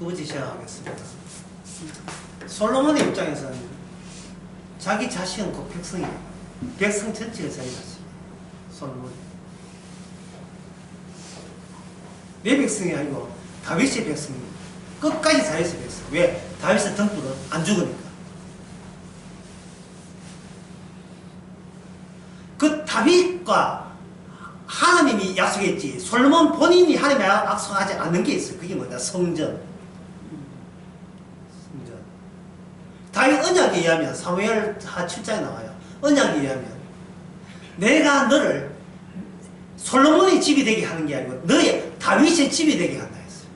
두 번째 시작하겠습니다. 솔로몬의 입장에서는 자기 자식은 곧 백성이에요. 백성 전체가 자기 자식이에요. 솔로몬. 내 백성이 아니고 다윗의 백성이에요. 끝까지 다윗의 백성. 왜? 다윗의 등불은 안 죽으니까. 그 다윗과 하나님이 약속했지. 솔로몬 본인이 하나님의 약속하지 않는 게 있어요. 그게 뭐냐? 성전. 성전. 다윗 언약에 의하면 사무엘 7장에 나와요. 언약에 의하면 내가 너를 솔로몬의 집이 되게 하는 게 아니고 너의 다윗의 집이 되게 한다 했어요.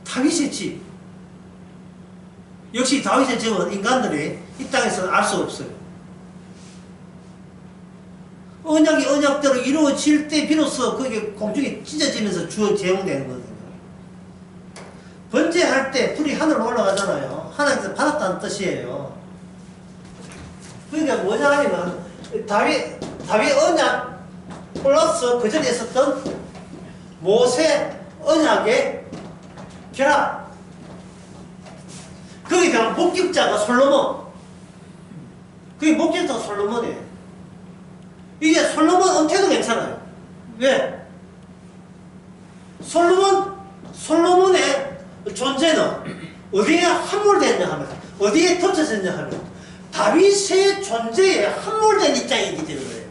다윗의 집. 역시 다윗의 집은 인간들이 이 땅에서는 알 수 없어요. 언약이 언약대로 이루어질 때 비로소 그게 공중에 찢어지면서 제공되는 거거든요. 번제할 때 불이 하늘로 올라가잖아요. 하나님께서 받았다는 뜻이에요. 그러니까 뭐냐 하면 다윗 언약 플러스 그 전에 있었던 모세 언약의 결합. 그게 그냥 목격자가 솔로몬. 그게 목격자가 솔로몬이에요. 이게 솔로몬 은퇴도 괜찮아요. 왜? 솔로몬의 존재는 어디에 함몰됐냐 하면, 어디에 덧쳐졌냐 하면, 다윗의 존재에 함몰된 입장이기 때문에.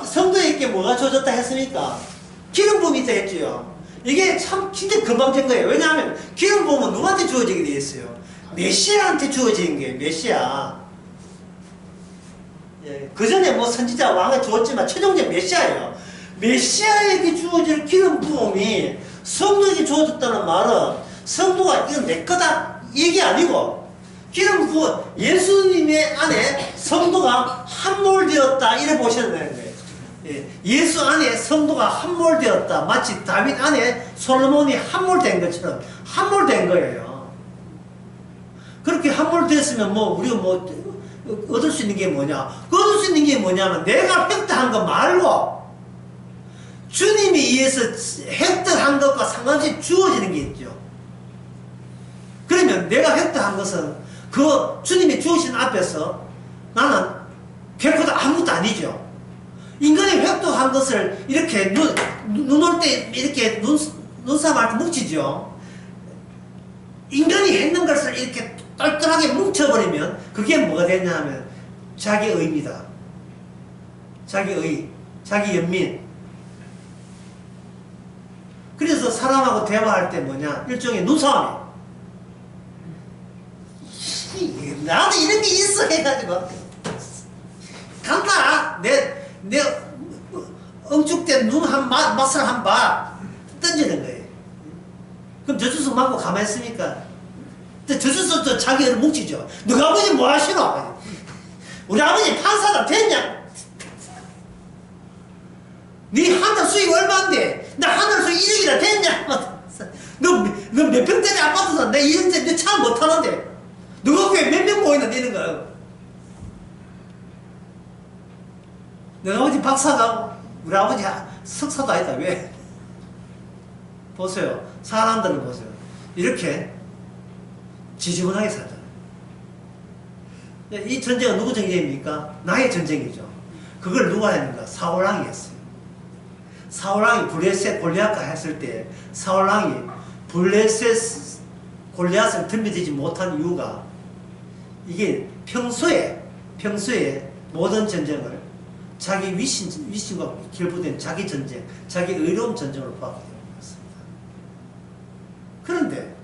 성도에게 뭐가 주어졌다 했습니까? 기름 부음이 있다 했죠. 이게 참 진짜 금방 된 거예요. 왜냐하면 기름 부음은 누구한테 주어지게 되어 있어요? 메시아한테 주어지는 거예요. 메시아. 예, 그 전에 뭐 선지자 왕에 주었지만 최종적 메시아예요. 메시아에게 주어질 기름 부음이 성도에게 주어졌다는 말은 성도가 이건 내 거다 이게 아니고 기름 부음 예수님의 안에 성도가 함몰되었다 이래 보셔야 되는 거예요. 예, 예수 안에 성도가 함몰되었다. 마치 다윗 안에 솔로몬이 함몰된 것처럼 함몰된 거예요. 그렇게 함몰됐으면 뭐 우리가 뭐 얻을 수 있는 게 뭐냐? 얻을 수 있는 게 뭐냐면 내가 획득한 거 말고 주님이 의해서 획득한 것과 상관없이 주어지는 게 있죠. 그러면 내가 획득한 것은 그 주님이 주신 앞에서 나는 결코 아무것도 아니죠. 인간이 획득한 것을 이렇게 눈 올 때 이렇게 눈사람할 때 뭉치죠. 인간이 했는 것을 이렇게 떨떨하게 뭉쳐버리면 그게 뭐가 되냐 하면 자기 의입니다. 자기 의, 자기 연민. 그래서 사람하고 대화할 때 뭐냐? 일종의 눈싸움이에요. 나도 이런 게 있어 해가지고 간다. 내 엉축된 눈 맛을 한 봐 던지는 거예요. 그럼 저주스 맞고 가만히 있습니까? 저주서 자기를 뭉치죠. 너가 아버지 뭐 하시노? 우리 아버지 판사가 됐냐? 네 하늘 수익 얼마인데? 나 하늘 수익 1억이나 됐냐? 너 몇 평짜리 아파트 사? 내 이런데 내 차 못 타는데? 너가 왜 몇 명 모이나 되는 거야? 너가 아버지 박사가 우리 아버지 석사도 아니다. 왜? 보세요. 사람들을 보세요. 이렇게 지지분하게 살잖아요. 이 전쟁은 누구 전쟁입니까? 나의 전쟁이죠. 그걸 누가 했는가? 사울왕이 했어요. 사울왕이 블레셋 골리앗과 했을 때 사울왕이 블레셋 골리앗을 덤벼들지 못한 이유가 이게 평소에 모든 전쟁을 자기 위신과 결부된 자기 전쟁, 자기 의로운 전쟁으로 봐야 됩니다. 그런데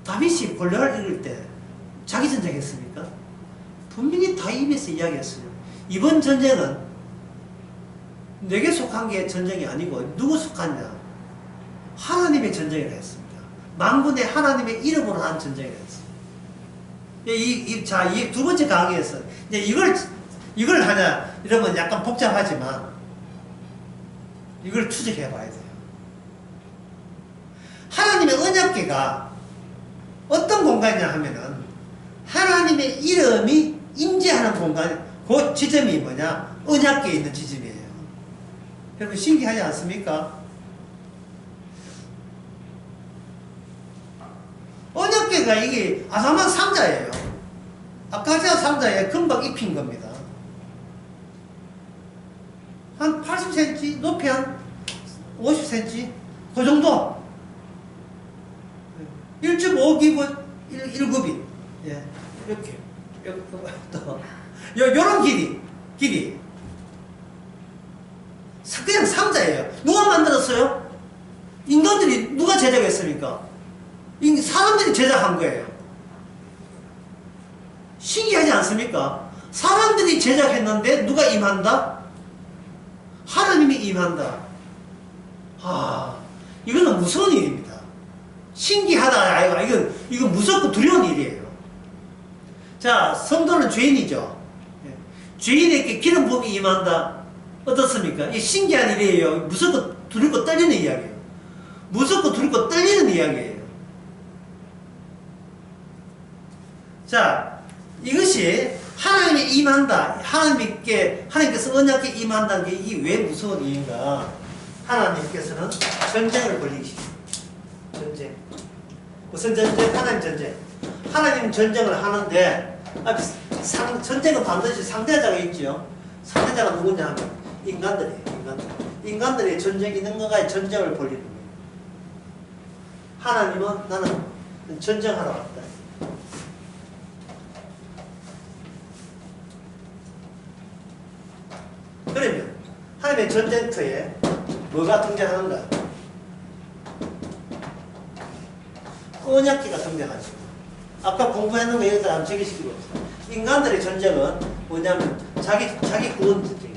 다윗이 골리앗을 이길 때 자기 전쟁했습니까? 분명히 다윗에서 이야기했어요. 이번 전쟁은 내게 속한 게 전쟁이 아니고 누구 속하냐? 하나님의 전쟁이라 했습니다. 만군의 하나님의 이름으로 한 전쟁이라 했습니다. 자, 이 두 번째 강의에서 이제 이걸 하냐 이러면 약간 복잡하지만 이걸 추적해 봐야 돼요. 하나님의 언약궤가 어떤 공간이냐 하면은 하나님의 이름이 임재하는 공간, 그 지점이 뭐냐? 언약궤에 있는 지점이에요. 여러분 신기하지 않습니까? 언약궤가 이게 아담한 상자예요. 아카시아 상자에 금박 입힌 겁니다. 한 80cm, 높이 한 50cm, 그 정도. 1.5기분 1급이. 예, 이렇게. 요런 길이. 그냥 상자예요. 누가 만들었어요? 인간들이 누가 제작했습니까? 사람들이 제작한 거예요. 신기하지 않습니까? 사람들이 제작했는데 누가 임한다? 하나님이 임한다. 이거는 무서운 일입니다. 신기하다 아이가 이건 무섭고 두려운 일이에요. 자, 성도는 죄인이죠. 죄인에게 기름 부음이 임한다. 어떻습니까? 이 신기한 일이에요. 무섭고 두렵고 떨리는 이야기예요. 무섭고 두렵고 떨리는 이야기예요. 자, 이것이 하나님이 임한다. 하나님께서 언약에 임한다는 게 이게 왜 무서운 일인가? 하나님께서는 전쟁을 벌이십니다. 전쟁. 무슨 전쟁? 하나님 전쟁. 하나님 전쟁을 하는데 전쟁은 반드시 상대자가 있죠. 상대자가 누구냐 하면 인간들이에요. 인간들이 전쟁이 있는 것과 전쟁을 벌이는 거예요. 하나님은 나는 전쟁하러 왔다. 그러면 하나님의 전쟁터에 뭐가 등장하는가? 언약궤가 등장하죠. 아까 공부했는 거 여기다 한번 적으시기로 했어요. 인간들의 전쟁은 뭐냐면 자기 구원 전쟁이에요.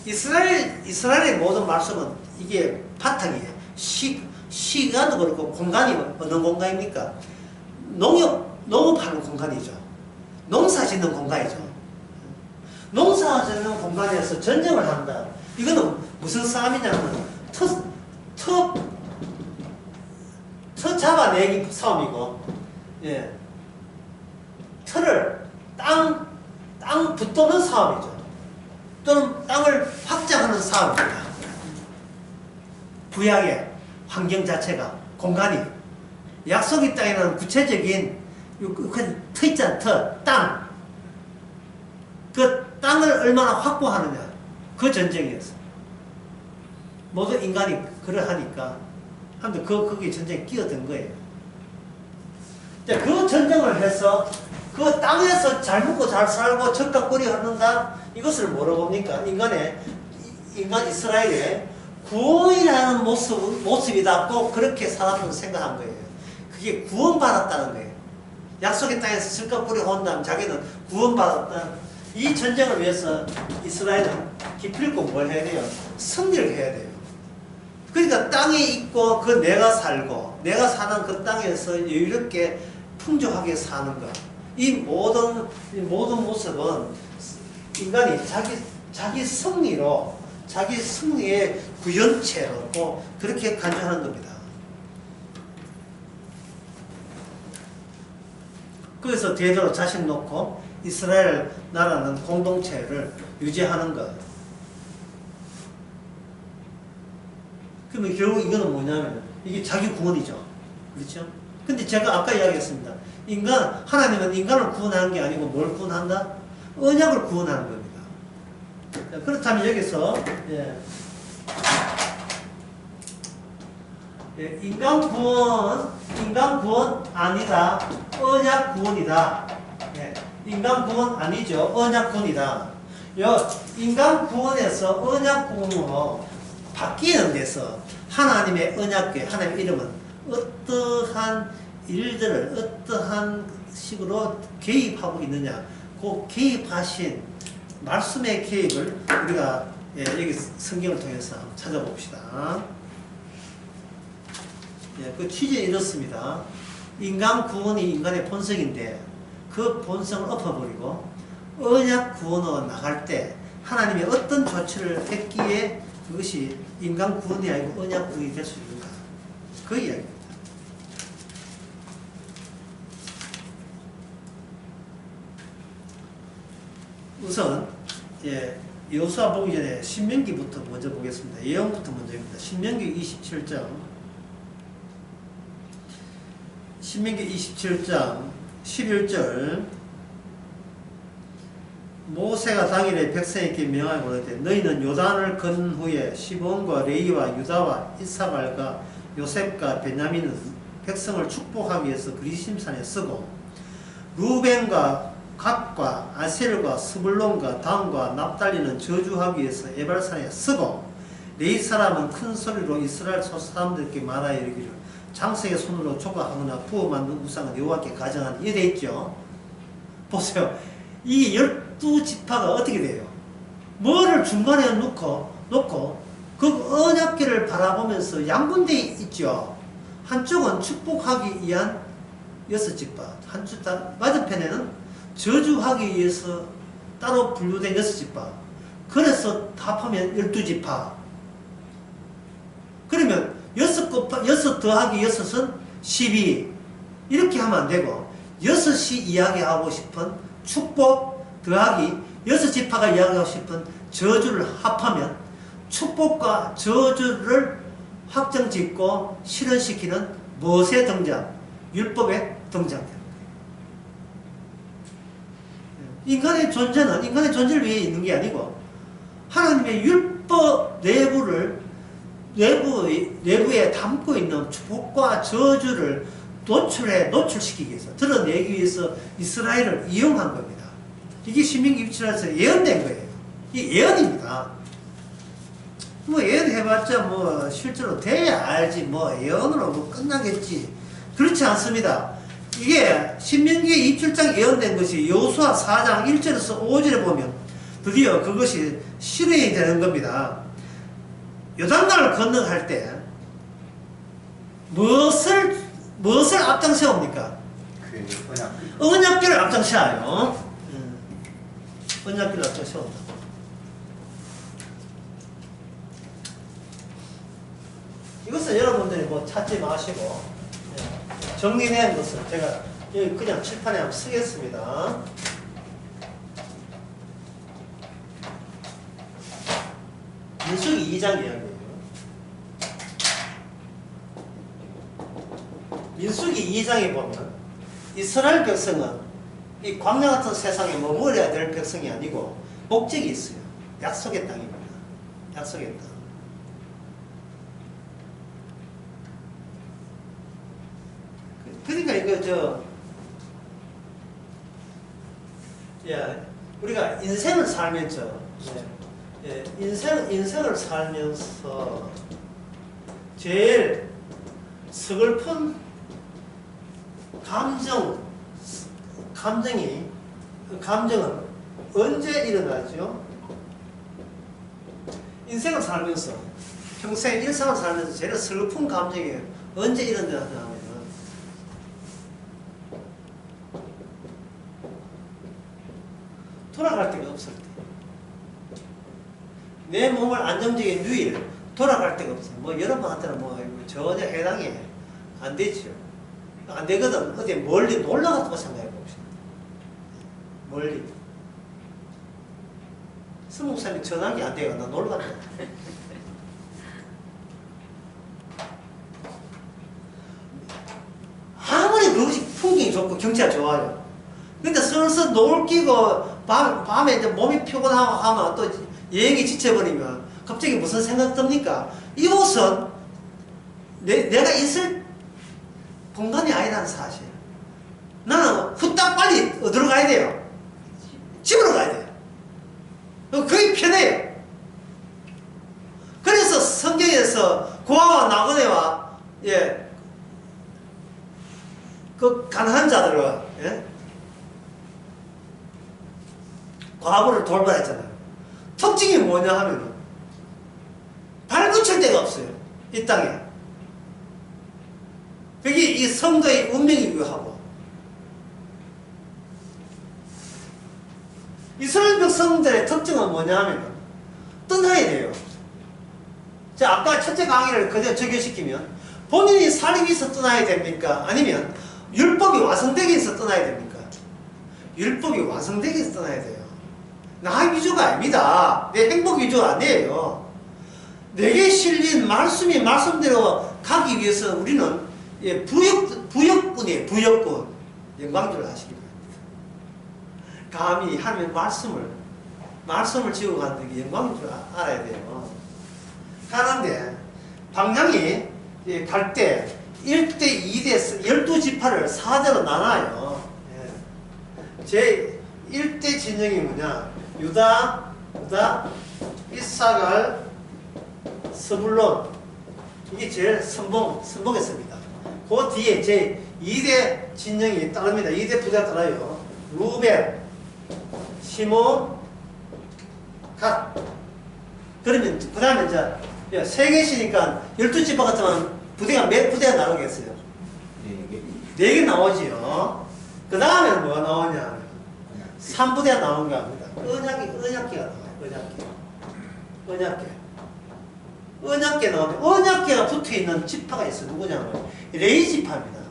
이스라엘의 모든 말씀은 이게 바탕이에요. 시간도 그렇고 공간이 어느 공간입니까? 농업하는 공간이죠. 농사 짓는 공간이죠. 농사 짓는 공간에서 전쟁을 한다. 이거는 무슨 싸움이냐면 터 잡아내기 싸움이고, 예. 터를 땅 붙도는 싸움이죠. 또는 땅을 확장하는 싸움입니다. 구약의 환경 자체가 공간이 약속의 땅이라는 구체적인 터 있잖아. 땅. 그 땅을 얼마나 확보하느냐. 그 전쟁이었어. 모든 인간이 그러하니까 한데 거기에 전쟁에 끼어든 거예요. 그 전쟁을 해서 그 땅에서 잘 먹고 잘 살고 적당꿀이 흐른다. 이것을 뭐라고 봅니까? 인간 이스라엘의 구원이라는 모습이다. 꼭 그렇게 사람들은 생각한 거예요. 그게 구원받았다는 거예요. 약속의 땅에서 실컷 온 다음 자기는 구원받았다. 이 전쟁을 위해서 이스라엘은 기필코 뭘 해야 돼요? 승리를 해야 돼요. 그러니까 땅에 있고 그 내가 살고 내가 사는 그 땅에서 여유롭게 풍족하게 사는 것. 이 모든 모습은 인간이 자기 승리로 자기 승리의 구현체로 그렇게 간주하는 겁니다. 그래서 대대로 자신 놓고 이스라엘 나라는 공동체를 유지하는 것. 그러면 결국 이거는 뭐냐면 이게 자기 구원이죠. 그렇죠? 근데 제가 아까 이야기했습니다. 하나님은 인간을 구원하는 게 아니고 뭘 구원한다? 언약을 구원하는 겁니다. 그렇다면 여기서 인간 구원 아니다. 언약 구원이다. 인간 구원 아니죠. 언약 구원이다. 인간 구원에서 언약 구원으로 바뀌는 데서 하나님의 언약궤, 하나님의 이름은 어떠한 일들을 어떠한 식으로 개입하고 있느냐. 그 개입하신 말씀의 개입을 우리가 여기 성경을 통해서 찾아봅시다. 그 취지는 이렇습니다. 인간 구원이 인간의 본성인데 그 본성을 엎어버리고 언약 구원으로 나갈 때 하나님이 어떤 조치를 했기에 그것이 인간 구원이 아니고 언약 구원이 될 수 있는가. 그 이야기입니다. 우선 예, 여호수아 보기 전에 신명기부터 먼저 보겠습니다. 예언부터 먼저입니다. 신명기 27장. 신명기 27장 11절. 모세가 당일에 백성에게 명하여 보내되 너희는 요단을 건 후에 시몬과 레위와 유다와 이사갈과 요셉과 베냐민은 백성을 축복하기 위해서 그리심산에 쓰고 루벤과 갓과 아셀과 스불론과 단과 납달리는 저주하기 위해서 에발산에 쓰고 레위 사람은 큰 소리로 이스라엘 사람들께 말하여 이르기를 장성의 손으로 조각하거나 부어 만든 우상은 여호와께 가정하니 이게 돼 있죠. 보세요. 이 12지파가 어떻게 돼요? 뭐를 중간에 놓고 그 언약궤를 바라보면서 양분되어 있죠. 한쪽은 축복하기 위한 6지파, 한쪽 맞은편에는 저주하기 위해서 따로 분류된 6지파. 그래서 합하면 12지파. 그러면 6 더하기 6은 12. 이렇게 하면 안 되고 6이 이야기하고 싶은 축복 더하기 6지파가 이야기하고 싶은 저주를 합하면 축복과 저주를 확정짓고 실현시키는 무엇의 등장? 율법의 등장입니다. 인간의 존재는 인간의 존재를 위해 있는 게 아니고 하나님의 율법 내부에 담고 있는 축복과 저주를 노출시키기 위해서 드러내기 위해서 이스라엘을 이용한 겁니다. 이게 신명기 27장에서 예언된 거예요. 이게 예언입니다. 뭐 예언해봤자 뭐 실제로 돼야 알지 뭐 예언으로 뭐 끝나겠지. 그렇지 않습니다. 이게 신명기 27장 예언된 것이 여호수아 4장 1절에서 5절에 보면 드디어 그것이 실현이 되는 겁니다. 요단강을 건너갈 때 무엇을 앞장 세웁니까? 언약궤를 앞장 세워요. 언약궤를 앞장 세운다. 이것은 여러분들이 뭐 찾지 마시고 정리된 것을 제가 여기 그냥 칠판에 한번 쓰겠습니다. 민수기 2장 이야기예요. 민수기 2장에 보면 이스라엘 백성은 이 광야 같은 세상에 머물러야 될 백성이 아니고 목적이 있어요. 약속의 땅입니다. 약속의 땅. 그러니까 이거 우리가 인생을 살면서 인생을 살면서 제일 서글픈 감정은 언제 일어나죠? 인생을 살면서 평생 일상을 살면서 제일 슬픈 감정이 언제 일어나냐면 돌아갈 데가 없을 때. 내 몸을 안정적인 누일 돌아갈 데가 없어요. 뭐 여러분한테는 뭐 전혀 해당이 안 되죠. 안 되거든. 어디 멀리 놀러 갔다고 생각해 봅시다. 멀리. 스무살이 전화기 안 돼요. 나 놀러 갔다. 아무리 그것이 풍경이 좋고 경치가 좋아요. 근데 슬슬 노을 끼고 밤에 이제 몸이 피곤하고 하면 또 여행이 지쳐버리면 갑자기 무슨 생각 듭니까? 이곳은 내가 있을 공간이 아니라는 사실. 나는 후딱 빨리 어디로 가야 돼요? 집으로 가야 돼요. 그게 편해요. 그래서 성경에서 고아와 나그네와 그 가난한 자들과 과부를 돌봐야 했잖아요. 특징이 뭐냐 하면 발붙일 데가 없어요. 이 땅에. 그게 이 성도의 운명이 위하고 이스라엘 백성들의 특징은 뭐냐 하면 떠나야 돼요. 자, 아까 첫째 강의를 그대로 적용시키면 본인이 살기 위해서 떠나야 됩니까? 아니면 율법이 완성되기 위해서 떠나야 됩니까? 율법이 완성되기 위해서 떠나야 돼요. 나 위주가 아닙니다. 내 행복 위주가 아니에요. 내게 실린 말씀이 말씀대로 가기 위해서 우리는 부역군이에요. 부역군. 영광주를 하시기 바랍니다. 감히 하나님의 말씀을 지고 가는 게 영광인 줄 알아야 돼요. 가는데 방향이 갈 때 1대 2대 12지파를 4대로 나눠요. 제 1대 진영이 뭐냐? 유다, 이사갈, 스불론. 이게 제일 선봉했습니다. 그 뒤에 제 2대 진영이 따릅니다. 2대 부대가 따라요. 루벤, 시몬, 갓. 그러면 그 다음에 이제 세 개시니까 12지파 같으면 부대가 몇 부대가 나오겠어요? 4개 나오지요. 그 다음에는 뭐가 나오냐? 3부대가 나오는 거 합니다. 언약계가 나와요. 언약계 나오면 언약계가 붙어있는 지파가 있어요. 누구냐면 레위지파입니다.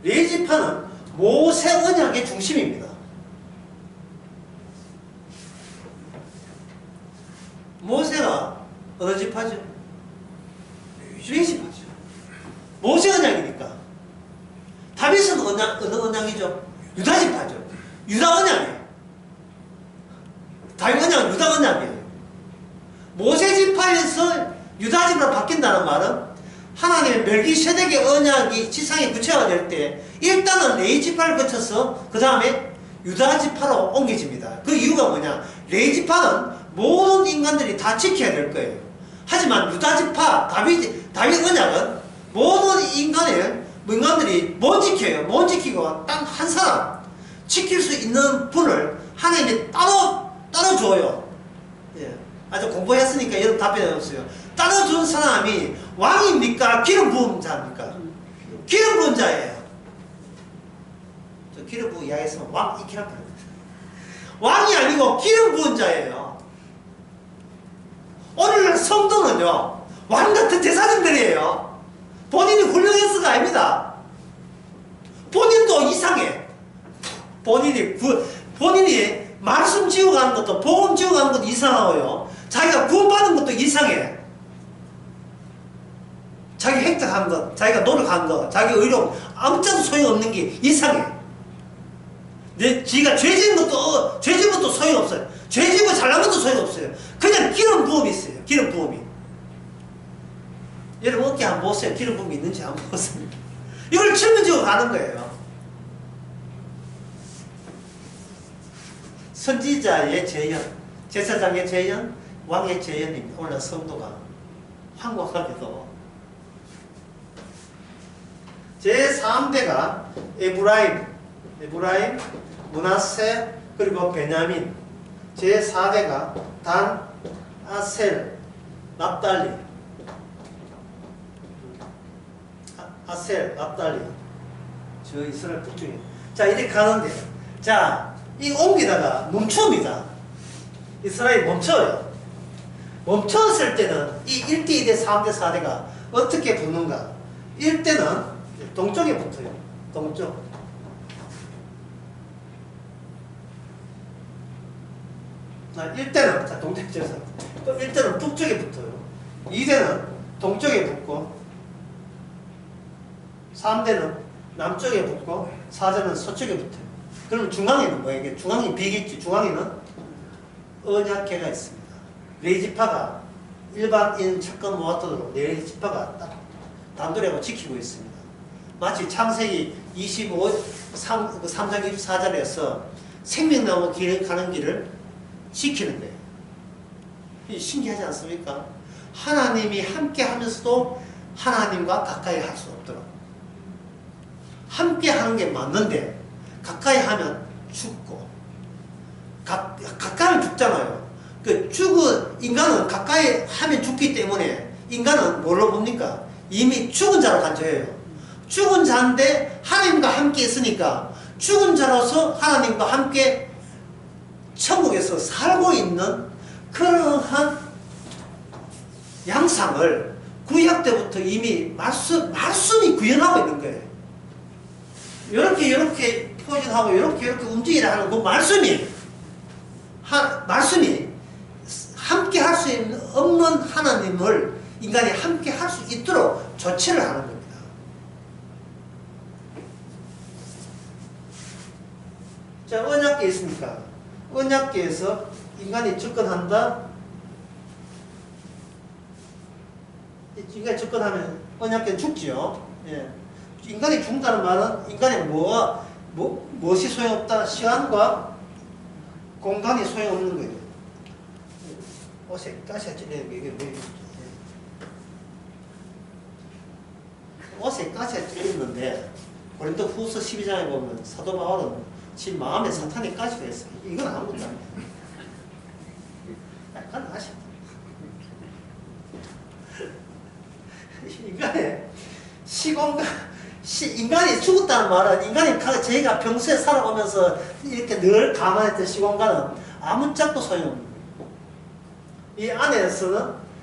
레위지파는 모세 언약의 중심입니다. 모세가 어느 지파죠? 레위지파죠. 모세 언약이니까. 다윗은 어느 언약이죠? 유다 지파죠. 유다 언약이에요. 다윗 언약은 유다 언약이에요. 모세 지파에서 유다 지파로 바뀐다는 말은 하나님의 멜기세덱의 언약이 지상에 구체화가 될 때 일단은 레위 지파를 거쳐서 그 다음에 유다 지파로 옮겨집니다. 그 이유가 뭐냐? 레위 지파는 모든 인간들이 다 지켜야 될 거예요. 하지만 유다 지파, 다윗 언약은 모든 인간들이 못 지켜요. 못 지키고 딱 한 사람 지킬 수 있는 분을 하나님이 따로 줘요. 예. 아주 공부했으니까 여러분 답변이 없어요. 따로 준 사람이 왕입니까? 기름 부은 자입니까? 기름 부은 자예요. 저 기름 부은 이야기했으면 왕 이키란 말입니다. 왕이 아니고 기름 부은 자예요. 오늘날 성도는요, 왕 같은 제사장들이에요. 본인이 훌륭해서가 아닙니다. 본인도 이상해. 본인이 말씀 지어가는 것도, 복음 지어가는 것도 이상하고요. 자기가 구원받은 것도 이상해. 자기 획득한 것, 자기가 노력한 것, 자기 의로 아무짝도 소용없는 게 이상해. 지가 죄 지은 것도 소용없어요. 죄 지고 잘난 것도 소용없어요. 그냥 기름 부음이 있어요. 기름 부음이. 여러분 어깨 한번 보세요. 기름 부음이 있는지 한번 보세요. 이걸 짊어지고 가는 거예요. 선지자의 재현, 제사장의 재현, 왕의 재현입니다. 오늘 성도가 황홀하게도 제3대가 에브라임, 므낫세, 그리고 베냐민. 제4대가 단, 아셀, 납달리. 저 이스라엘 북중에. 자, 이렇게 가는데, 자, 이 옮기다가 멈춥니다. 이스라엘이 멈춰요. 멈췄을 때는 이 1대, 2대, 3대, 4대가 어떻게 붙는가? 1대는 동쪽에 붙어요. 동쪽. 자, 1대는 북쪽에 붙어요. 2대는 동쪽에 붙고, 3대는 남쪽에 붙고, 4대는 서쪽에 붙어요. 그럼 중앙에는 뭐예요? 이게 중앙이 비겠지. 중앙에는 언약궤가 있습니다. 레위지파가 일반인 채권 모아도록 레위지파가 딱 단도리하고 지키고 있습니다. 마치 창세기 3장 24절에서 생명나무 길에 가는 길을 지키는 거예요. 신기하지 않습니까? 하나님이 함께 하면서도 하나님과 가까이 할 수 없도록 함께 하는 게 맞는데 가까이 하면 죽고 가까이 하면 죽잖아요. 인간은 가까이 하면 죽기 때문에 인간은 뭘로 봅니까? 이미 죽은 자로 간주해요. 죽은 자인데 하나님과 함께 있으니까 죽은 자로서 하나님과 함께 천국에서 살고 있는 그러한 양상을 구약 때부터 이미 말씀이 구현하고 있는 거예요. 이렇게 포진하고 이렇게 움직이라 하는 그 말씀이 말씀이 함께 할 수 없는 하나님을 인간이 함께 할 수 있도록 조치를 하는 겁니다. 자, 언약궤 있습니까? 언약궤에서 인간이 접근한다. 인간이 접근하면 언약궤는 죽지요. 예. 인간이 죽는다는 말은 인간이 무엇이 소용없다? 시간과 공간이 소용없는 거예요. 옷에 가시가 찔려요. 이게 뭐예요? 옷에 가시가 찔렸는데 고린도 후서 12장에 보면 사도 바울은 지 마음에 사탄이 가시가 있어요. 이건 아무것도 아니에요. 약간 아쉽다. 인간의 시공간, 인간이 죽었다는 말은 인간이 저희가 평소에 살아오면서 이렇게 늘 감안했던 시공간은 아무짝도 소용없는 거예요.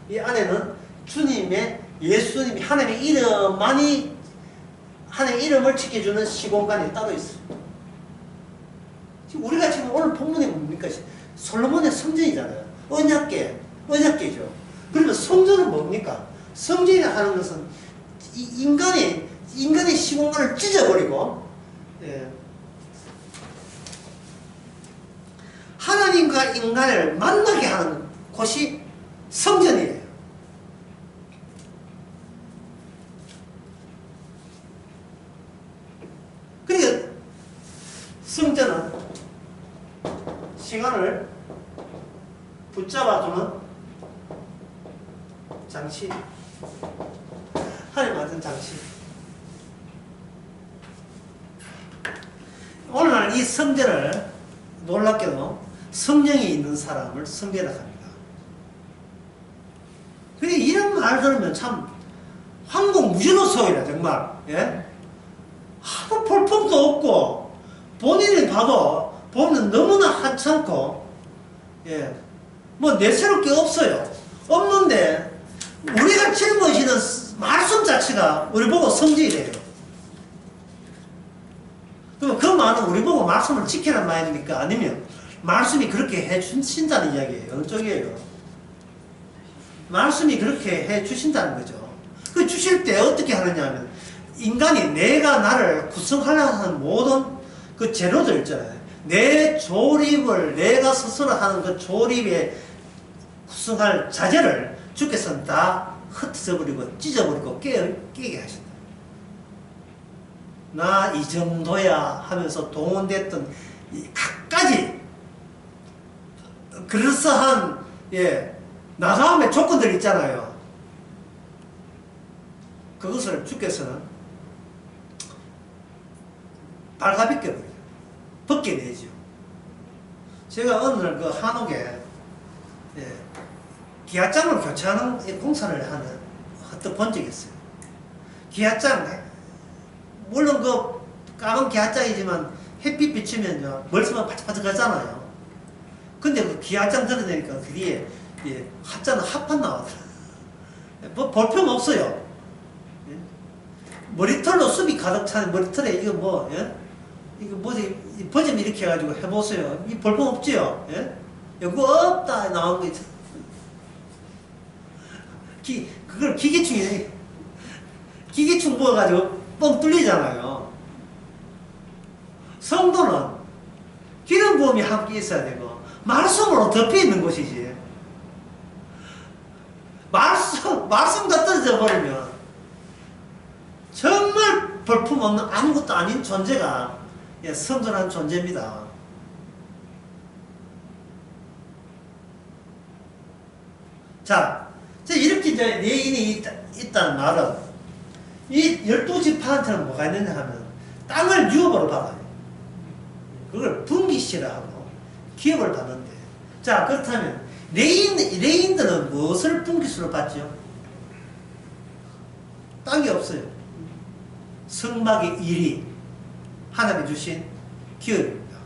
이 안에는 주님의, 예수님이 하나님의 이름을 지켜주는 시공간이 따로 있어요. 지금 우리가 지금 오늘 본문이 뭡니까? 솔로몬의 성전이잖아요. 언약궤죠. 그러면 성전은 뭡니까? 성전이 하는 것은 인간의 시공간을 찢어버리고, 예. 하나님과 인간을 만나게 하는 곳이 성전이에요. 그러니까 성전은 시간을 붙잡아주는 장치, 하나님 같은 장치. 오늘날 이 성전을 놀랍게도 성령이 있는 사람을 성전이라고 합니다. 그게 이런 말 들으면 참 황공무지노소이라 정말. 예? 하도 볼품도 없고 본인이 봐도 보면 너무나 하찮고, 예, 뭐 내세울 게 없어요. 없는데 우리가 짊어지는 말씀 자체가 우리 보고 성질이래요. 그럼 그 말은 우리 보고 말씀을 지키란 말입니까? 아니면 말씀이 그렇게 해주신다는 이야기예요? 어느 쪽이에요? 말씀이 그렇게 해주신다는 거죠. 그 주실 때 어떻게 하느냐 하면 인간이 내가 나를 구성하려고 하는 모든 그 재료들 있잖아요. 내 조립을 내가 스스로 하는 그 조립에 구성할 자재를 주께서는 다 흩어져버리고 찢어버리고 깨게 하신다. 나 이 정도야 하면서 동원됐던 각가지 그럴싸한, 예, 나가움의 조건들 있잖아요. 그것을 주께서는 발가벗겨버려요. 벗겨내죠. 제가 어느 날 그 한옥에, 예, 기아장을 교체하는 공사를 하는 헛떡 본 적이 있어요. 기아장, 물론 그 까만 기아장이지만 햇빛 비치면요 멀쩡한 바짝바짝 하잖아요. 근데 그 기아장 드러내니까 그 뒤에, 예, 하자는 합판 나왔더라고요. 뭐 볼품 없어요. 예? 머리털로 습이 가득 차는 머리털에 이거 뭐, 예? 이거 뭐지, 버전 이렇게 해가지고 해보세요. 이 볼품 없지요? 예? 이거 없다 나온 거 있죠. 그걸 기계충 부어가지고 뻥 뚫리잖아요. 성도는 기름 부음이 함께 있어야 되고 말씀으로 덮여 있는 곳이지. 말씀과 떨어져 버리면 정말 볼품 없는 아무것도 아닌 존재가, 예, 선전한 존재입니다. 자, 이렇게 이제 내인이 있다는 말은 이 12지파한테는 뭐가 있느냐 하면 땅을 유업으로 받아요. 그걸 분기시라 하고 기업을 받는데, 자, 그렇다면 레인들은 무엇을 분기수로 받죠? 땅이 없어요. 성막의 일이 하나님이 주신 기업입니다.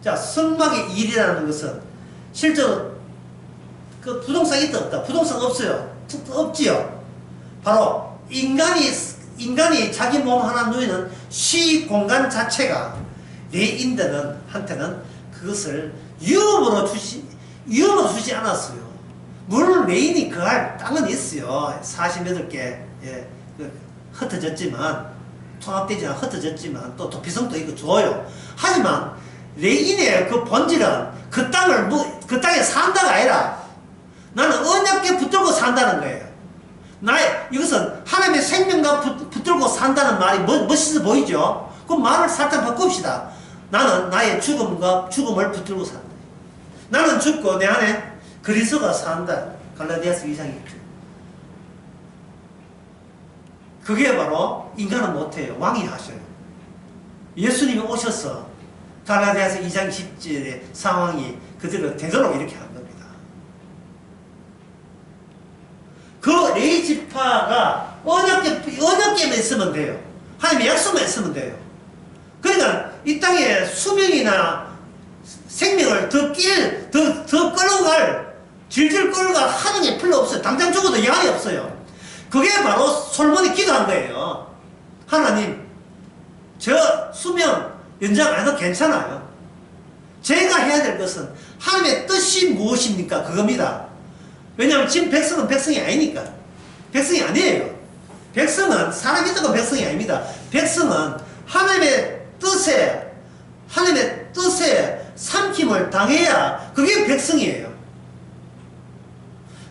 자, 성막의 일이라는 것은 실제로 그 부동산이 있다 없다? 부동산 없어요. 없지요. 바로 인간이 자기 몸 하나 누이는 시 공간 자체가 레인들은 한테는 그것을 위험으로 주지 않았어요. 물론 메인이 그할 땅은 있어요. 48개. 예, 흩어졌지만, 통합되지 않아 흩어졌지만, 또 도피성도 있고 좋아요. 하지만, 레인의 그 본질은 그 땅에 산다가 아니라, 나는 언약궤 붙들고 산다는 거예요. 이것은 하나님의 생명과 붙들고 산다는 말이 멋있어 보이죠? 그 말을 살짝 바꿉시다. 나는 나의 죽음을 붙들고 산다. 나는 죽고 내 안에 그리스도가 산다. 갈라디아서 2장 1절. 그게 바로 인간은 못해요. 왕이 하셔요. 예수님이 오셔서 갈라디아서 2장 10절의 상황이 그대로 되도록 이렇게 한 겁니다. 그 레위 지파가 언약궤만 있으면 돼요. 하나님의 약속만 있으면 돼요. 그러니까 이 땅에 수명이나 생명을 더 끌고 질질 끌고 갈 하는 게 별로 없어요. 당장 죽어도 양이 없어요. 그게 바로 솔몬이 기도한 거예요. 하나님, 저 수명 연장 안 해도 괜찮아요. 제가 해야 될 것은 하나님의 뜻이 무엇입니까? 그겁니다. 왜냐하면 지금 백성은 백성이 아니니까. 백성이 아니에요. 백성은 사람이 있다고 백성이 아닙니다. 백성은 하나님의 뜻에 삼킴을 당해야 그게 백성이에요.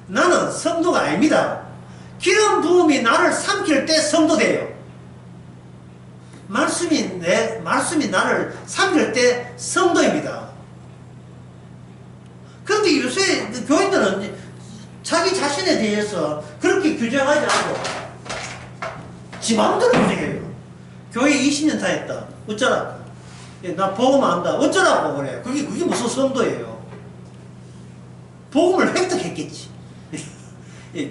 나는 성도가 아닙니다. 기름 부음이 나를 삼킬 때 성도 돼요. 말씀이 나를 삼킬 때 성도입니다. 그런데 요새 교인들은 자기 자신에 대해서 그렇게 규정하지 않고 지 마음대로 규정해요. 교회 20년 다녔다. 어쩌라고? 나 복음 안다. 어쩌라고 그래? 그게 무슨 성도예요? 복음을 획득했겠지.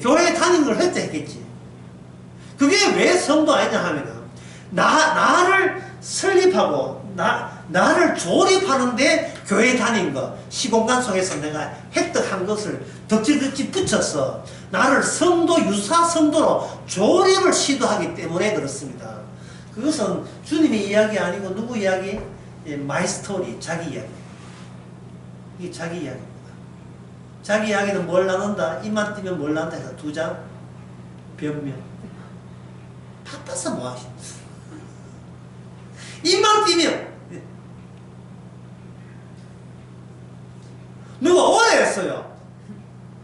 교회에 다닌 걸 획득했겠지. 그게 왜 성도 아니냐 하면은 나를 설립하고 나를 조립하는데 교회에 다닌 것, 시공간 속에서 내가 획득한 것을 덕지덕지 붙여서 나를 유사 성도로 조립을 시도하기 때문에 그렇습니다. 그것은 주님의 이야기 아니고 누구 이야기? 마이 스토리, 자기 이야기. 이게 자기 이야기입니다. 자기 이야기는 뭘 나눈다? 입만 띄면 뭘 나눈다 해서 2장 변명. 바빠서 뭐 하시는 입만 띄면 누가 오해했어요.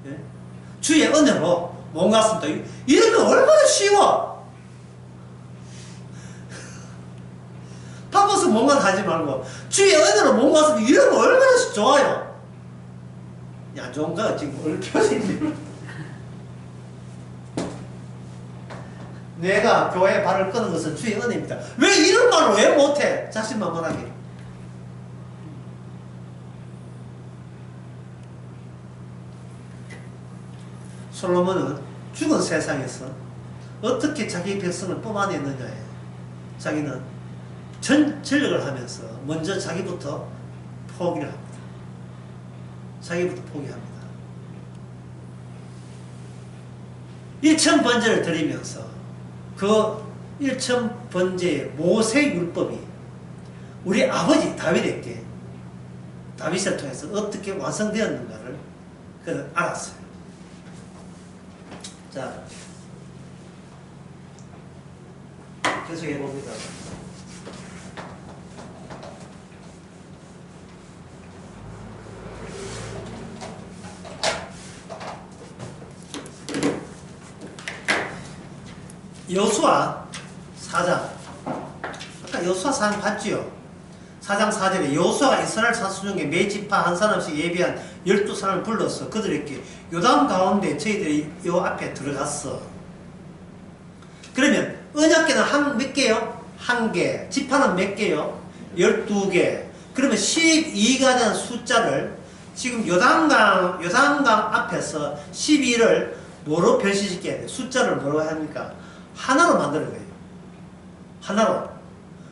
예? 주의 은혜로 몸 갔습니다. 이러면 얼마나 쉬워. 바빠서 몸만 하지 말고 주의 은혜로 몸 갔으면 이러면 얼마나 좋아요. 야, 좋은가? 지금 얼 표정이 내가 교회에 발을 끄는 것은 주의 은혜입니다. 왜 이런 말을 왜 못해? 자신만만하게. 솔로몬은 죽은 세상에서 어떻게 자기 백성을 뽑아냈느냐에 자기는 전력을 하면서 먼저 자기부터 포기를 합니다. 자기부터 포기합니다. 1000번제를 드리면서 그 1000번제의 모세율법이 우리 아버지 다윗을 통해서 어떻게 완성되었는가를 그는 알았어요. 자, 계속 해봅니다. 여호수아 4장. 아까 여호수아 4장 봤지요? 4장 4절에 여호수아가 이스라엘 사수 중에 매 지파 한 사람씩 예비한 12사람을 불러서 그들에게 요단 가운데 저희들이 요 앞에 들어갔어. 그러면 언약궤는 몇 개요? 1개. 지파는 몇 개요? 12개. 그러면 12가 된 숫자를 지금 요단강 앞에서 12를 뭐로 변신시켜야 돼? 숫자를 뭐로 합니까? 하나로 만드는 거예요. 하나로.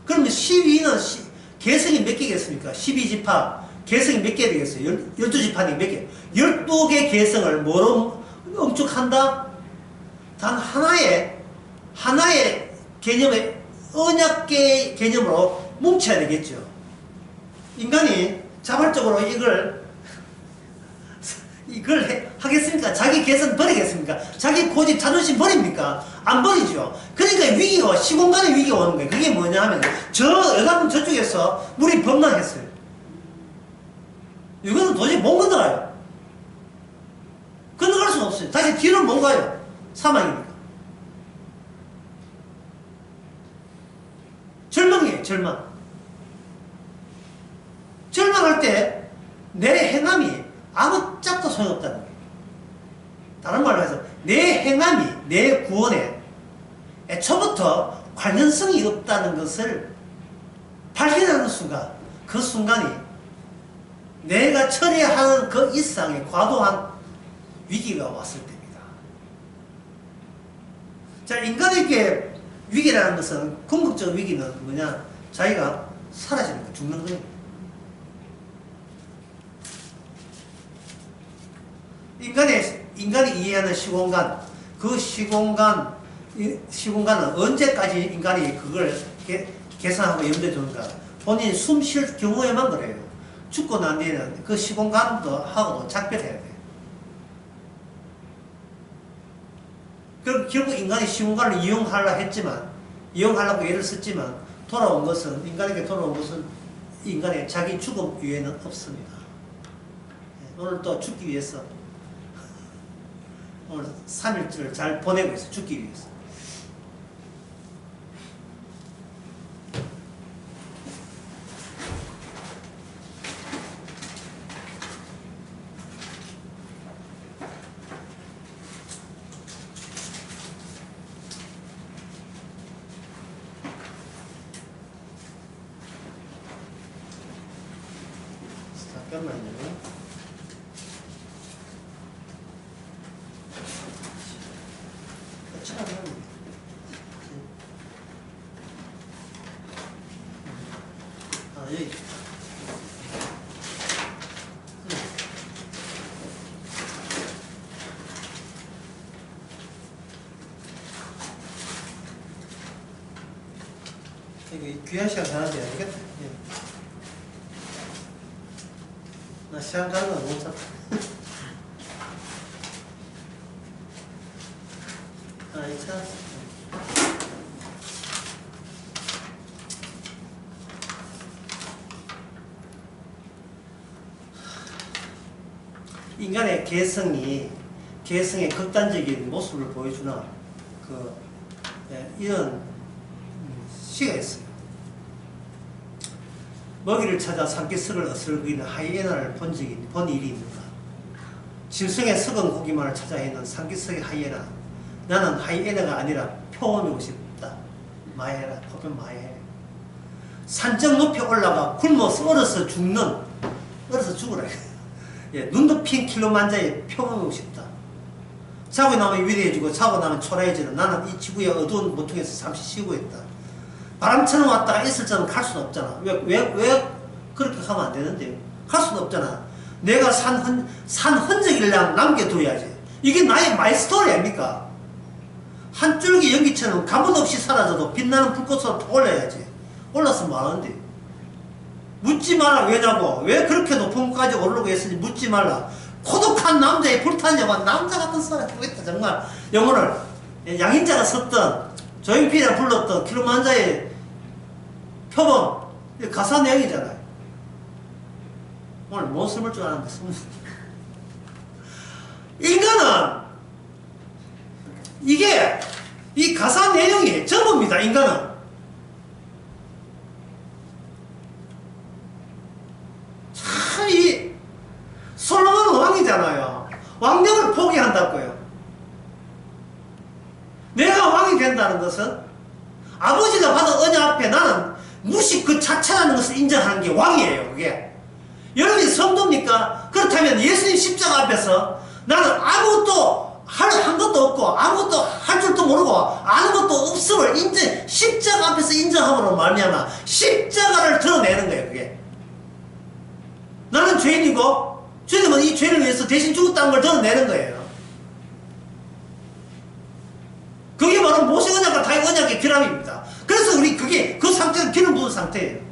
그러면 12는 개성이 몇 개겠습니까? 12지파 개성이 몇 개 되겠어요? 12지파니 몇 개? 12개 개성을 뭐로 응축한다? 단 하나의 개념의 언약계 개념으로 뭉쳐야 되겠죠. 인간이 자발적으로 이걸 하겠습니까? 자기 개성 버리겠습니까? 자기 고집 자존심 버립니까? 안 버리죠. 그러니까 위기가 시공간의 위기가 오는 거예요. 그게 뭐냐 하면 여러분 저쪽에서 물이 범람했어요. 이거는 도저히 못 건너가요. 건너갈 수는 없어요. 다시 뒤로 못 가요. 사망이니까. 절망이에요. 절망. 절망할 때 내 행함이 아무 짝도 소용없다는 거예요. 다른 말로 해서 내 행함이 내 구원에 애초부터 관련성이 없다는 것을 발견하는 순간, 그 순간이 내가 처리하는 그 이상의 과도한 위기가 왔을 때입니다. 자, 인간에게 위기라는 것은 궁극적 위기는 뭐냐? 자기가 사라지는 거, 죽는 거예요. 인간이 이해하는 시공간, 그 시공간은 언제까지 인간이 그걸 계산하고 염두에 두는가? 본인이 숨 쉴 경우에만 그래요. 죽고 난 뒤에는 그 시공간도 하고도 작별해야 돼요. 그럼 결국 인간이 시공간을 이용하려고 애를 썼지만 인간에게 돌아온 것은 인간의 자기 죽음 이외에는 없습니다. 오늘 또 죽기 위해서 오늘 3일째를 잘 보내고 있어요. 죽기 위해서. 잠깐만요. 여기. 이거 귀한 시간 가는데 안 되겠다. 예. 나 시간 가는 거 못 잡다. 이 차. 인간의 개성의 극단적인 모습을 보여주는 이런 시가 있어요. 먹이를 찾아 산기슭을 어슬거리는 하이에나를 본 일이 있는가? 짐승의 썩은 고기만을 찾아 있는 산기슭의 하이에나. 나는 하이에나가 아니라 표범이고 싶다. 마해라, 표범 마해. 산적 높이 올라가 굶어서 얼어서 죽으라. 예, 눈도 핀 킬로만자의 표범이고 싶다. 자고 나면 위대해지고 자고 나면 초라해지는 나는 이 지구의 어두운 모퉁이에서 잠시 쉬고 있다. 바람처럼 왔다가 있을 적은 갈 수는 없잖아. 왜 그렇게 하면 안 되는데? 갈 수는 없잖아. 내가 산 흔적이랑 남겨둬야지. 이게 나의 마이 스토리 아닙니까? 한 줄기 연기처럼 가문 없이 사라져도 빛나는 불꽃으로 올라야지. 올라서 뭐하는데? 묻지 마라. 왜냐고? 왜 그렇게 높은 곳까지 오르려고 했으니 묻지 말라. 고독한 남자의 불탄 영화. 남자 같은 사람이 있다. 정말 영혼을 양인자가 썼던 조용필이가 불렀던 킬로만자의 표범 가사 내용이잖아요. 오늘 못 숨을 줄 아는데 인간은 이게 이 가사 내용이 전부입니다. 인간은 참 이 솔로몬은 왕이잖아요. 왕력을 포기한다고요. 내가 왕이 된다는 것은 아버지가 받은 은혜 앞에 나는 무식 그 자체라는 것을 인정하는 게 왕이에요. 그게 여러분이 성도입니까? 그렇다면 예수님 십자가 앞에서 나는 아무것도 한 것도 없고 아무것도 할 줄도 모르고 아는 것도 없음을 십자가 앞에서 인정함으로 말미암아 십자가를 드러내는 거예요. 그게 나는 죄인이고 주님은 이 죄를 위해서 대신 죽었다는 걸 드러내는 거예요. 그게 바로 모세 언약과 다윗 언약의 결합입니다. 그래서 우리 그 상태는 기름 부은 상태예요.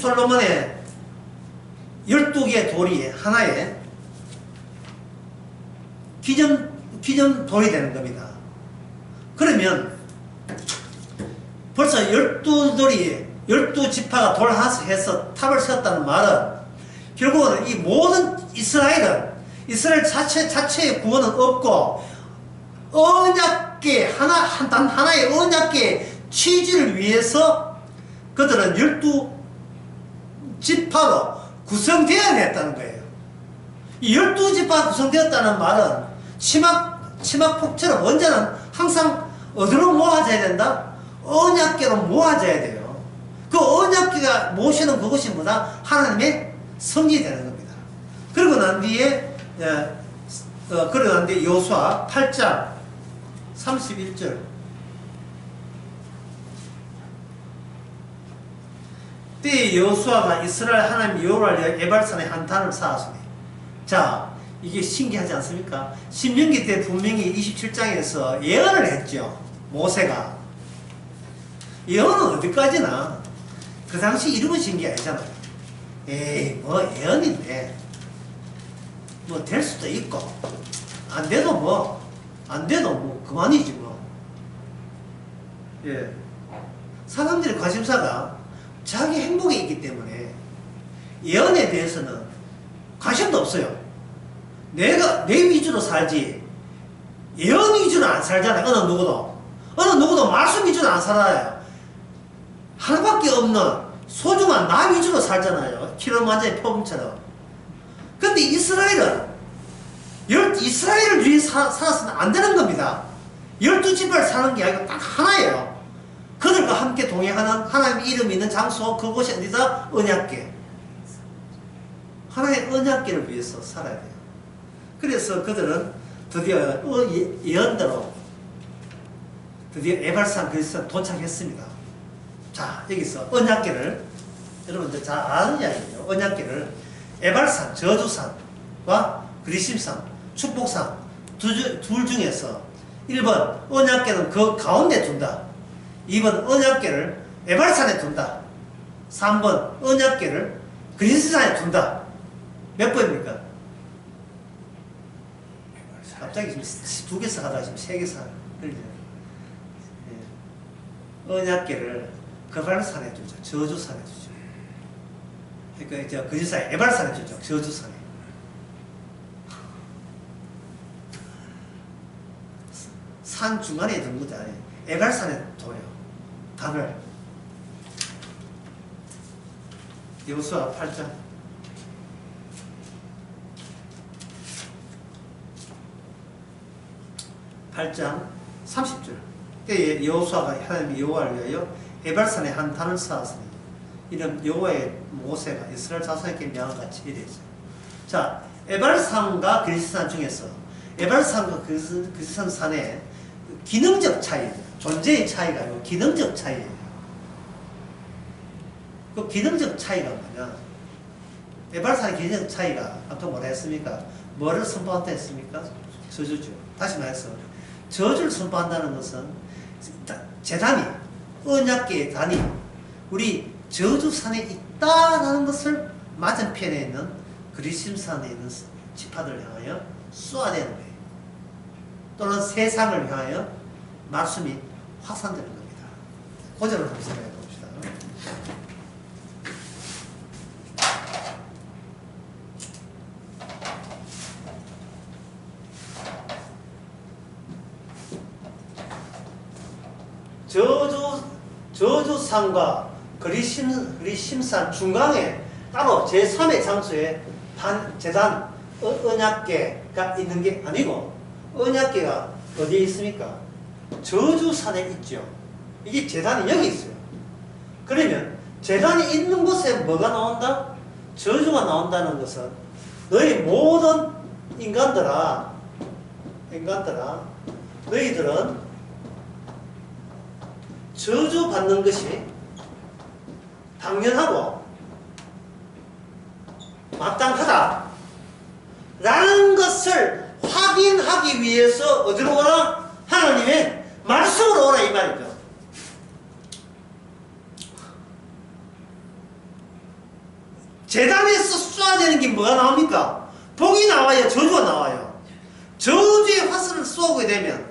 솔로몬의 12개의 돌이 하나의 기념 돌이 되는 겁니다. 그러면 벌써 12돌이 12지파가 돌 하나씩 해서 탑을 세웠다는 말은 결국은 이 모든 이스라엘 자체의 구원은 없고 언약계 단 하나의 언약계 취지를 위해서 그들은 12지파로 구성되어야 했다는 거예요. 이 12지파가 구성되었다는 말은 치막폭처럼 언제는 항상 어디로 모아져야 된다? 언약계로 모아져야 돼요. 그 언약계가 모시는 그것이 뭐다? 하나님의 성전이 되는 겁니다. 그러고 난 뒤에 여호수아 8장 31절 때에 여호수아가 이스라엘 하나님 여호와를 위하여 에발산에 한 단을 쌓았으니. 자, 이게 신기하지 않습니까? 신명기 때 분명히 27장에서 예언을 했죠. 모세가. 예언은 어디까지나 그 당시 이루어진 게 아니잖아요. 에이, 뭐 예언인데 뭐 될 수도 있고 안 돼도 뭐 그만이지 뭐. 예. 사람들의 관심사가 자기 행복에 있기 때문에 예언에 대해서는 관심도 없어요. 내 위주로 살지 예언 위주로 안 살잖아요. 어느 누구도 말씀 위주로 안 살아요. 하나밖에 없는 소중한 나 위주로 살잖아요. 키로만자의 표범처럼. 근데 이스라엘을 위해 살았으면 안 되는 겁니다. 12지파를 사는 게 아니고 딱 하나예요. 그들과 함께 동행하는 하나님의 이름이 있는 장소, 그곳이 어디다? 언약궤. 하나의 언약궤를 위해서 살아야 돼요. 그래서 그들은 드디어 예언대로 드디어 에발산 그리스도에 도착했습니다. 자, 여기서 언약궤를 여러분들 잘 아는 이야기예요. 언약궤를 에발산, 저주산과 그리심산, 축복산 둘 중에서 1번 언약궤는 그 가운데 둔다. 2번 언약궤를 에발산에 둔다. 3번 언약궤를 그리스산에 둔다. 몇 번입니까? 갑자기 지금 2개 사가다가 지금 3개 사. 언약궤를 그발산에 두죠. 저주산에 두죠. 그러니까 그리스산에 에발산에 두죠. 저주산에. 산 중간에 둔 거죠. 에발산에 둬요. 단을. 여호수아 8장. (8장) 30절. 때에 여호수아가 하나님 여호와를 위하여 에발산에 한 단을 쌓았으니 이는 여호와의 모세가 이스라엘 자손에게 명한 같이 이랬어요. 자, 에발산과 그리스산 중에서 에발산과 그리스산 산의 기능적 차이, 존재의 차이가 아니고 기능적 차이예요. 그 기능적 차이가 뭐냐? 에발산의 기능적 차이가 아까 뭐라 했습니까? 뭐를 선포한다 했습니까? 저주죠. 다시 말해서 저주를 선포한다는 것은 제단이, 언약궤의 단이 우리 저주산에 있다라는 것을 맞은편에 있는 그리심산에 있는 지파들을 향하여 쏘아대는 거예요. 또는 세상을 향하여 말씀이 확산되는 겁니다. 고전을 한번 생각해 봅시다. 저주산과 그리심산 중간에 따로 제3의 장소에 제단, 언약궤가 있는 게 아니고 언약궤가 어디에 있습니까? 저주산에 있죠. 이게 제단이 여기 있어요. 그러면 제단이 있는 곳에 뭐가 나온다? 저주가 나온다는 것은 너희 모든 인간들아 너희들은 저주받는 것이 당연하고 마땅하다 라는 것을 확인하기 위해서 어디로 오라? 하나님의 말씀으로 오라 이 말이죠. 재단에서 쏴야 되는 게 뭐가 나옵니까? 복이 나와요, 저주가 나와요. 저주의 화살을 쏘게 되면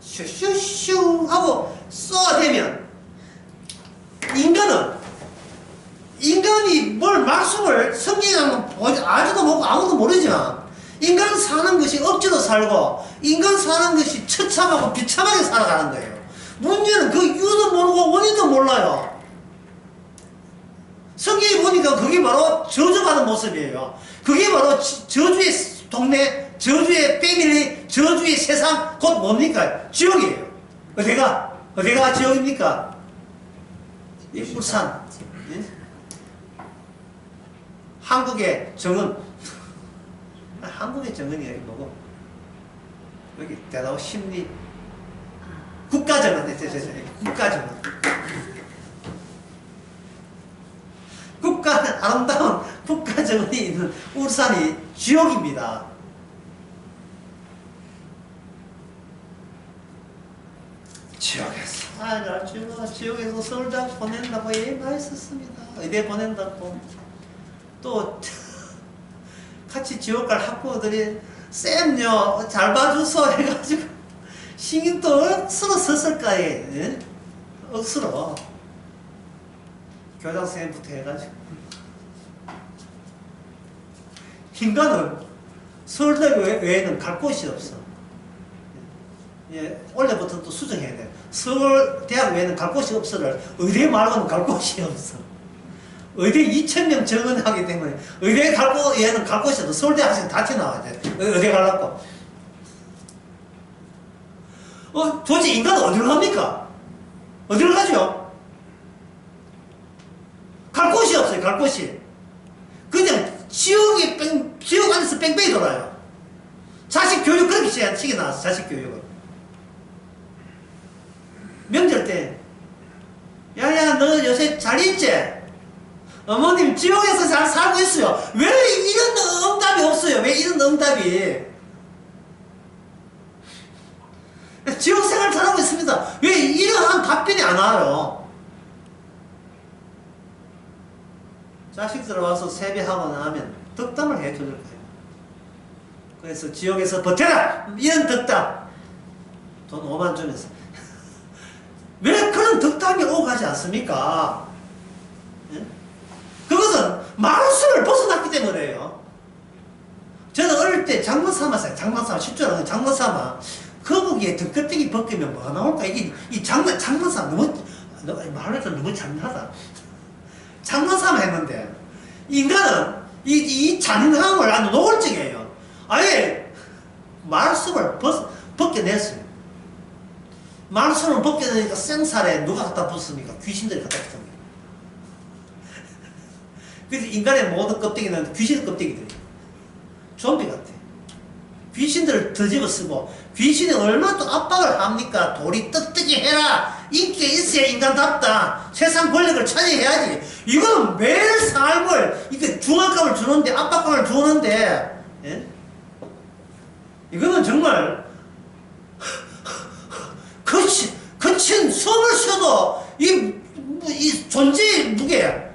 슈슈슈 하고 쏘아 되면 인간이 뭘 말씀을 성경에 가면 아지도 못고 아무도 모르지만 인간 사는 것이 억지로 살고 인간 사는 것이 처참하고 비참하게 살아가는 거예요. 문제는 그 이유도 모르고 원인도 몰라요. 성경에 보니까 그게 바로 저주받은 모습이에요. 그게 바로 저주의 동네, 저주의 패밀리, 저주의 세상, 곧 뭡니까? 지옥이에요. 어디가 지옥입니까? 울산. 예? 한국의 정은. 한국의 정은이 여기 뭐고? 여기 대다오 심리. 국가정은. 국가정은. 아름다운 국가정은이 있는 울산이 지옥입니다. 지옥에서 서울대학 보낸다고 얘기했었습니다. 의대 보낸다고. 또 같이 지옥 갈 학부모들이 쌤요 잘 봐주소 해가지고 신경 또 억수로 썼을까 예? 억수로 교장선생님부터 해가지고 인간은 서울대학 외에는 갈 곳이 없어. 예, 원래부터 또 수정해야 돼. 서울대학 외에는 갈 곳이 없어를 의대 말고는 갈 곳이 없어. 의대 2,000명 정원하기 때문에 의대 외에는 갈 곳이 없어. 서울대 학생 다 튀어나와야 돼. 의대 가려고. 도대체 인간은 어디로 갑니까? 어디로 가죠? 갈 곳이 없어요. 갈 곳이. 그냥 지옥 안에서 뺑뺑이 돌아요. 자식 교육 그렇게 시켜놨어. 자식 교육을. 명절 때 야야 너 요새 잘 있지? 어머님 지옥에서 잘 살고 있어요. 왜 이런 응답이 없어요? 왜 이런 응답이? 지옥 생활 잘하고 있습니다. 왜 이러한 답변이 안 와요? 자식들 와서 세배하고 나면 덕담을 해줄 거예요. 그래서 지옥에서 버텨라! 이런 덕담. 돈 5만 주면서. 왜 그런 덕담이 오고 가지 않습니까? 예? 그것은 말씀을 벗어났기 때문에요. 저는 어릴 때 장만 삼았어요. 장만 삼아. 쉽죠? 장만 삼아. 거북이에 등껍데기 벗기면 뭐가 나올까? 이 장만 삼아. 말하니까 너무 잔인하다. 장만 삼아 했는데, 인간은 이 잔인함을 아주 노골적이에요. 아예 말씀을 벗겨냈어요. 말씀을 벗겨내니까 생살에 누가 갖다 붙습니까? 귀신들이 갖다 붙습니다. 그래서 인간의 모든 껍데기는 귀신 껍데기들이에요. 좀비 같아. 귀신들을 더집어 쓰고 귀신이 얼마나 또 압박을 합니까? 도리 떳떳이 해라. 인기가 있어야 인간답다. 세상 권력을 차지해야지. 이거는 매일 삶을 이게 중압감을 주는데 압박감을 주는데 예? 이거는 정말 거친 숨을 쉬어도 이 존재의 무게,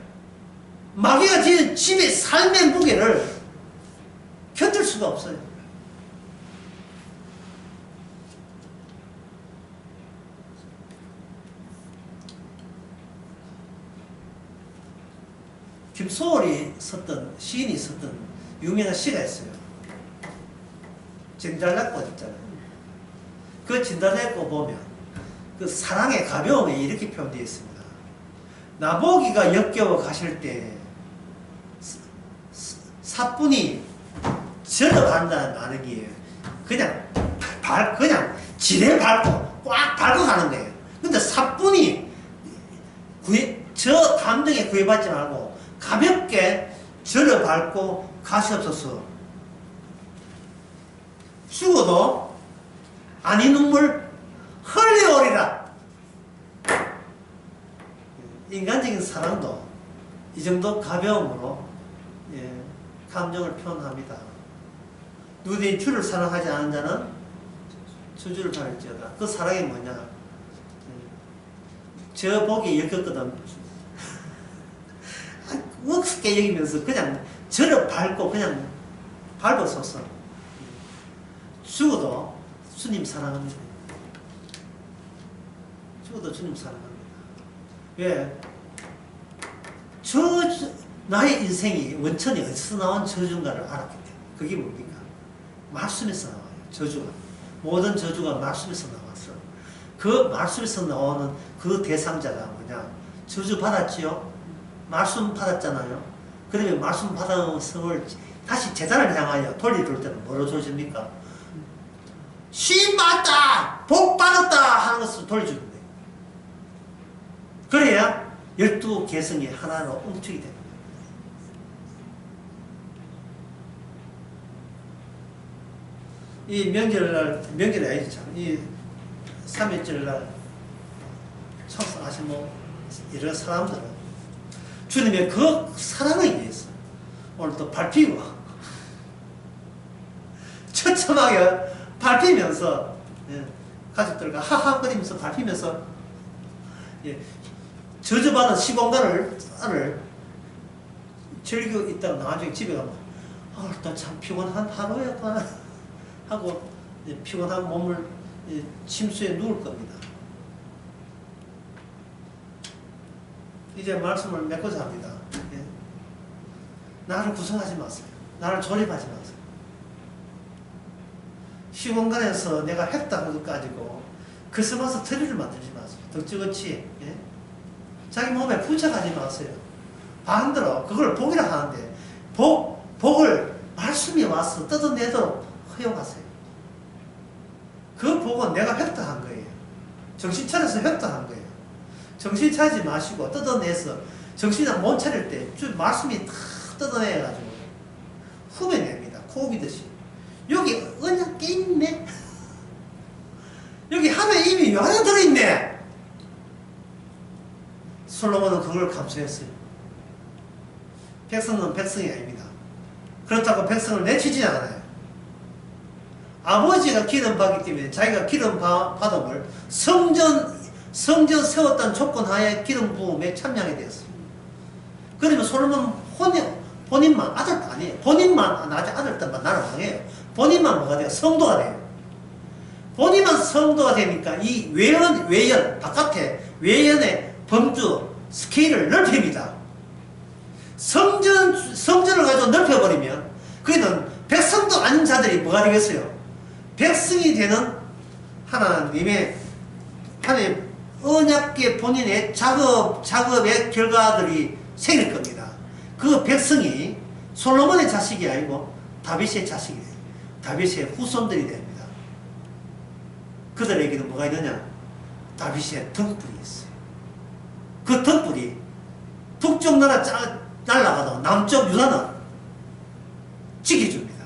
마귀가 지은 집의 삶의 무게를 견딜 수가 없어요. 김소월이 썼던, 시인이 썼던 유명한 시가 있어요. 진달래꽃 있잖아요. 그 진달래꽃 보면 그 사랑의 가벼움이 이렇게 표현되어 있습니다. 나보기가 역겨워 가실 때 사뿐히 절어간다는 반응이에요. 그냥 지레 밟고 꽉 밟고 가는 거예요. 근데 사뿐히 저 감정에 구애받지 말고 가볍게 절어 밟고 가시옵소서. 죽어도 아니 눈물 흘려오리라. 인간적인 사랑도 이 정도 가벼움으로 감정을 표현합니다. 누구든지 주를 사랑하지 않은 자는 저주를 받을지어다. 그 사랑이 뭐냐? 저 복이 역겹거든. 우습게 여기면서 그냥 저를 밟고 그냥 밟아서서 죽어도 주님 사랑합니다. 죽어도 주님 사랑합니다. 왜? 나의 인생이 원천이 어디서 나온 저주인가를 알았기 때문에. 그게 뭡니까? 말씀에서 나와요. 저주가. 모든 저주가 말씀에서 나왔어. 그 말씀에서 나오는 그 대상자가 뭐냐? 저주 받았지요? 말씀 받았잖아요. 그러면 말씀 받은 성을 다시 제자를 향하여 돌려줄 때는 뭐로 조집니까? 신 받았다! 복 받았다! 하는 것을 돌려주는 거예요. 그래야 12개성이 하나로 엉축이 됩니다. 이 명절날, 명절이 아니지 참. 이 3일절날 청소하신 이런 사람들은 주님의 그 사랑을 위해서 오늘 또 밟히고 처참하게 밟히면서 가족들과 하하거리면서 밟히면서 저주받은 시공간을 즐기고 있다가 나중에 집에 가면 또 참 피곤한 하루였구나 하고 피곤한 몸을 침수에 누울 겁니다. 이제 말씀을 맺고자 합니다. 나를 구성하지 마세요. 나를 조립하지 마세요. 시공간에서 내가 했다는 것 가지고 그스마스 트리를 만들지 마세요. 덕지같이 자기 몸에 부착하지 마세요. 반대로 그걸 복이라 하는데 복을 말씀이 와서 뜯어내도록 허용하세요. 그 복은 내가 획득한 거예요. 정신 차려서 획득한 거예요. 정신 차리지 마시고 뜯어내서 정신을 못 차릴 때 말씀이 다 뜯어내가지고 후배냅니다. 코비듯이. 여기 언약 게 있네. 여기 하나에 이미 요한에 들어있네. 솔로몬은 그걸 감수했어요. 백성은 백성이 아닙니다. 그렇다고 백성을 내치지 않아요. 아버지가 기름 받기 때문에 자기가 기름 받음을 성전 세웠다는 조건 하에 기름 부음에 참여하게 되었어요. 그러면 솔로몬 본인만 아들도 아니에요. 본인만 아들들만 나는 왕이에요. 본인만 뭐가 돼요? 성도가 돼요. 본인만 성도가 되니까 이 외연 바깥에 외연의 범주 스케일을 넓힙니다. 성전을 가지고 넓혀버리면 그는 백성도 아닌 자들이 뭐가 되겠어요? 백성이 되는 하나님의 언약계 본인의 작업의 결과들이 생길 겁니다. 그 백성이 솔로몬의 자식이 아니고 다윗의 자식이 돼요. 다윗의 후손들이 됩니다. 그들에게는 뭐가 있느냐? 다윗의 등불이 있어요. 그 등불이 북쪽 나라 날아가도 남쪽 유다는 지켜줍니다.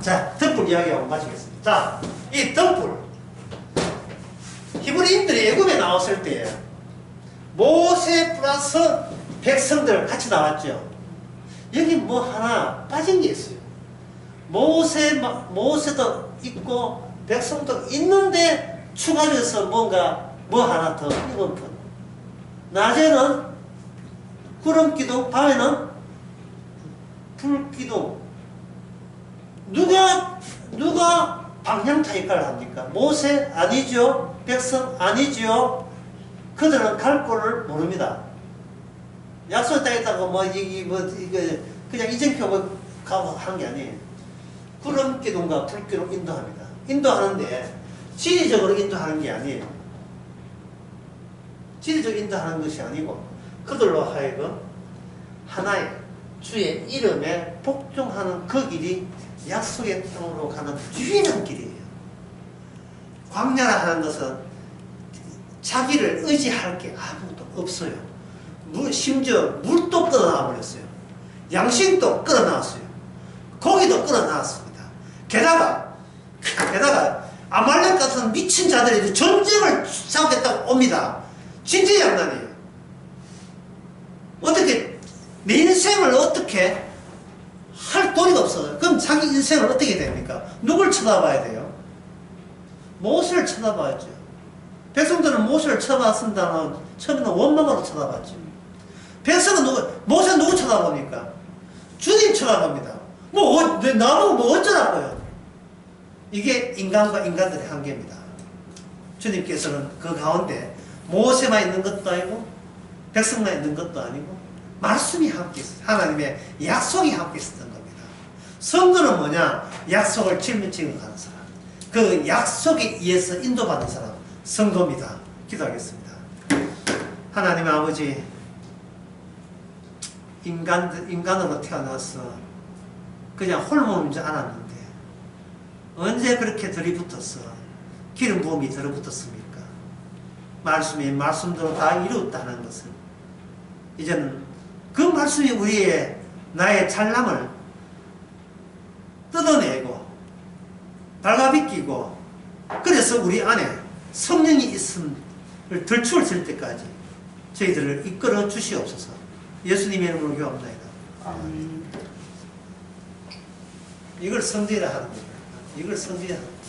자, 등불 이야기하고 마치겠습니다. 자, 이 등불 히브리인들이 애굽에 나왔을 때 모세 플러스 백성들 같이 나왔죠. 여기 뭐 하나 빠진 게 있어요. 모세도 있고 백성도 있는데 추가해서 뭔가 뭐 하나 더 이번 분. 낮에는 구름기둥, 밤에는 불기둥. 누가 방향타 역할을 합니까? 모세 아니죠? 백성 아니죠? 그들은 갈 곳을 모릅니다. 약속의 땅에 있다고 그냥 이정표 가고 하는 게 아니에요. 구름기둥과 불기둥 인도합니다. 인도하는데 지리적으로 인도하는 게 아니에요. 지리적으로 인도하는 것이 아니고 그들로 하여금 하나의 주의 이름에 복종하는 그 길이 약속의 땅으로 가는 유일한 길이에요. 광야라 하는 것은 자기를 의지할 게 아무것도 없어요. 심지어 물도 끌어나와 버렸어요. 양식도 끌어나왔어요. 고기도 끌어나왔습니다. 게다가 아말렉 같은 미친 자들이 전쟁을 시작했다고 옵니다. 진짜 장난이에요. 어떻게 내 인생을 어떻게 할 도리가 없어요. 그럼 자기 인생을 어떻게 됩니까? 누굴 쳐다봐야 돼요? 모세를 쳐다봐야죠. 백성들은 모세를 쳐다봤습니다만 처음에는 원망으로 쳐다봤죠. 백성은 모세 누구 쳐다봅니까? 주님 쳐다봅니다. 나보고 뭐 어쩌라고요? 이게 인간과 인간들의 한계입니다. 주님께서는 그 가운데 모세만 있는 것도 아니고 백성만 있는 것도 아니고 말씀이 함께 있었어요. 하나님의 약속이 함께 있었던 겁니다. 성도는 뭐냐? 약속을 짊어지고 가는 사람. 그 약속에 의해서 인도받는 사람, 성도입니다. 기도하겠습니다. 하나님 아버지, 인간으로 태어나서 그냥 홀몸인 줄 알았는데 언제 그렇게 들이붙어서 기름 부음이 들어붙었습니까? 말씀대로 다 이루었다는 것을 이제는 그 말씀이 우리의 나의 잘남을 뜯어내고 발가벗기고 그래서 우리 안에 성령이 있음을 들추어질 때까지 저희들을 이끌어 주시옵소서. 예수님의 이름으로 기도합니다. 이걸 성도이라 하는 거예요. 이걸 성도이라 하는 거예요.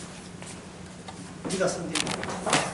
우리가 성도이라 하는 거예요.